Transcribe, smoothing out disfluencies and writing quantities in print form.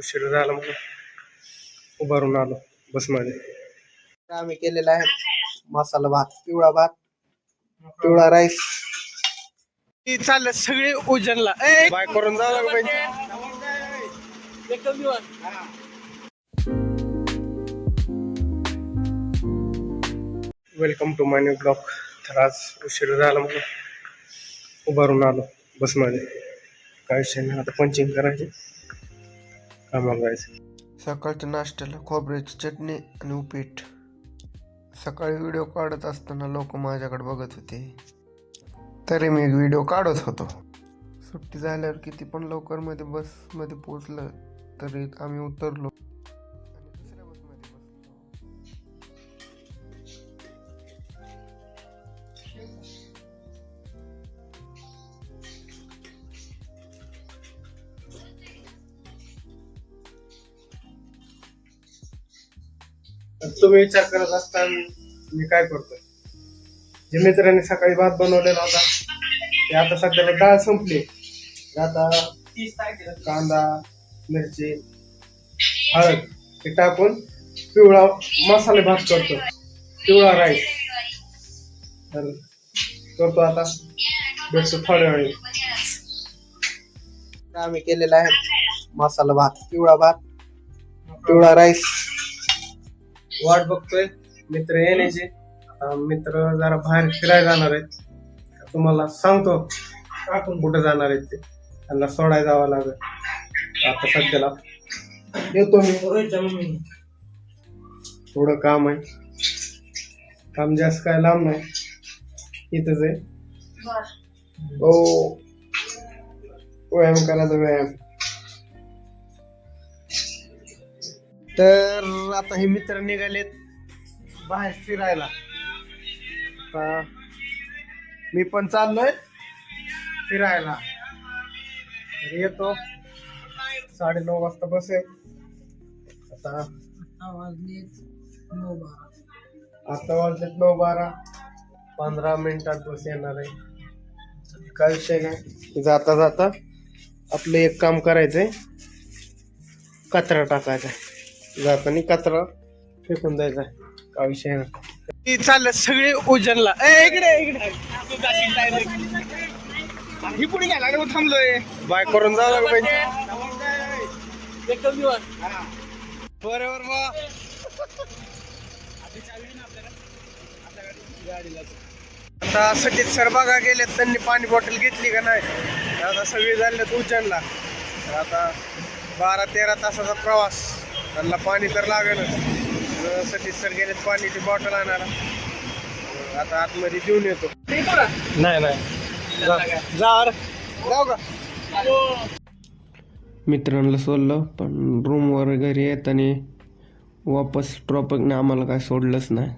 उशीर झाला म्हणून उभारून आलो बसमध्ये. आम्ही केलेला आहे मसाला भात, पिवळा राईस. चाललं सगळे उजनला बाय करून जावं लागलं पाहिजे. Welcome to my new blog. तर आज उशीर झाला म्हणून उभारून आलो बसमध्ये. काय विषय नाही, आता पंचिंग करायचे, कामाला जायचं. सकाळच्या नाश्त्याला खोबऱ्याची चटणी आणि उपीट. सकाळी व्हिडिओ काढत असताना लोक माझ्याकडे बघत होते, तरी मी व्हिडिओ काढत होतो. सुट्टी झाल्यावर किती पण लवकर मध्ये बसमध्ये पोचलं तरी आम्ही उतरलो आणि दुसऱ्या बसमध्ये बसलो. तुम्ही विचार करत असताना मी काय करतोय, जे मित्रांनी सकाळी भात बनवलेला होता ते आता सध्याला डाळ संपली. आता कांदा, मिरची, हळद हे टाकून पिवळा मसाले भात करतो, पिवळा राईस. तर करतो आता, भेटतो थोड्या वेळी. आम्ही केलेला आहे मसाला भात, पिवळा राईस. वाट बघतोय मित्र येण्याची. आता मित्र जरा बाहेर फिरायला जाणार आहेत, तुम्हाला सांगतो कुठे जाणार आहेत ते. त्यांना सोडायला जावं लागेल. आता सध्याला येतो मी, थोडं काम आहे. काम जास्त काय लांब नाही, इथंच आहे. हो, व्यायाम करायचा व्यायाम. तर आता हे मित्र निघालेत बाहेर फिरायला. आता मी पण चाललोय फिरायला. येतो 9:30 वाजता बसेल. आता वाजलेत 9:12, 15 मिनिटात बस येणार आहे. काय विषय नाही, जाता जाता आपलं एक काम करायचंय, कचरा टाकायचा. जाताना कचरा फेकून द्यायचा, काय विषय नाही. चाललं सगळे उजनला. इकडे ही पुढे घ्यायला थांबलोय, बाय करून जावं लागलं पाहिजे. बरोबर मग आता सचित सर बघा गेलेत, त्यांनी पाणी बॉटल घेतली का नाही. आता सगळे झालेत उजनला. आता 12-13 तासाचा प्रवास, त्यांना पाणी तर लागेलच. सचित सर गेलेत पाण्याची बॉटल आणायला. आता आतमध्ये देऊन येतो. नाही जाऊ का. मित्रांना सोडलं, पण रूमवर घरी येताना वापस ट्रॉपिकने आम्हाला काय सोडलंच नाही.